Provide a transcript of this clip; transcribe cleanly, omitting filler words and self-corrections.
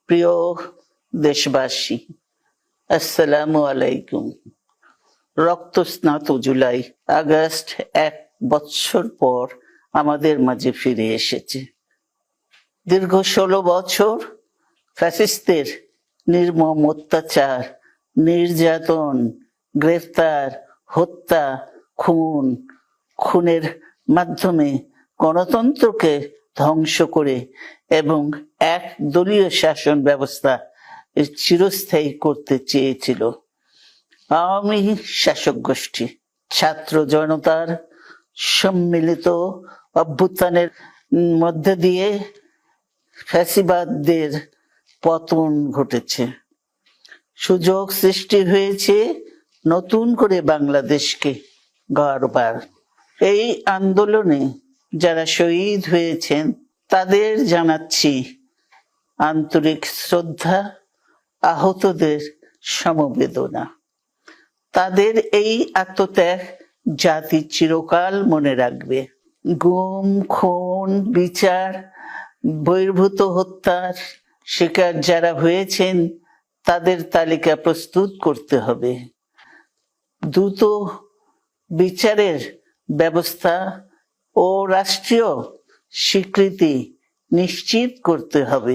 প্রিয় দেশবাসী, আসসালামু আলাইকুম। রক্তস্নাত জুলাই আগস্ট 1 বছর পর আমাদের মাঝে ফিরে এসেছে। দীর্ঘ 16 বছর ফ্যাসিস্টদের নির্মম অত্যাচার, নির্যাতন, গ্রেফতার, হত্যা, খুনের মাধ্যমে গণতন্ত্রকে ধ্বংস করে এবং এক দলীয় শাসন ব্যবস্থা চিরস্থায়ী করতে চেয়েছিল আওয়ামী শাসক গোষ্ঠী। ছাত্র জনতার সম্মিলিত অভ্যুত্থানের মধ্যে দিয়ে ফ্যাসিবাদদের পতন ঘটেছে, সুযোগ সৃষ্টি হয়েছে নতুন করে বাংলাদেশকে গড়বার। এই আন্দোলনে যারা শহীদ হয়েছেন তাদের জানাচ্ছি আন্তরিক শ্রদ্ধা, আহতদের সমবেদনা। তাদের এই আত্মত্যাগ জাতি চিরকাল মনে রাখবে। গুম, খুন, বিচার বহির্ভূত হত্যার শিকার যারা হয়েছেন তাদের তালিকা প্রস্তুত করতে হবে। দ্রুত বিচারের ব্যবস্থা ও রাষ্ট্রীয় স্বীকৃতি নিশ্চিত করতে হবে।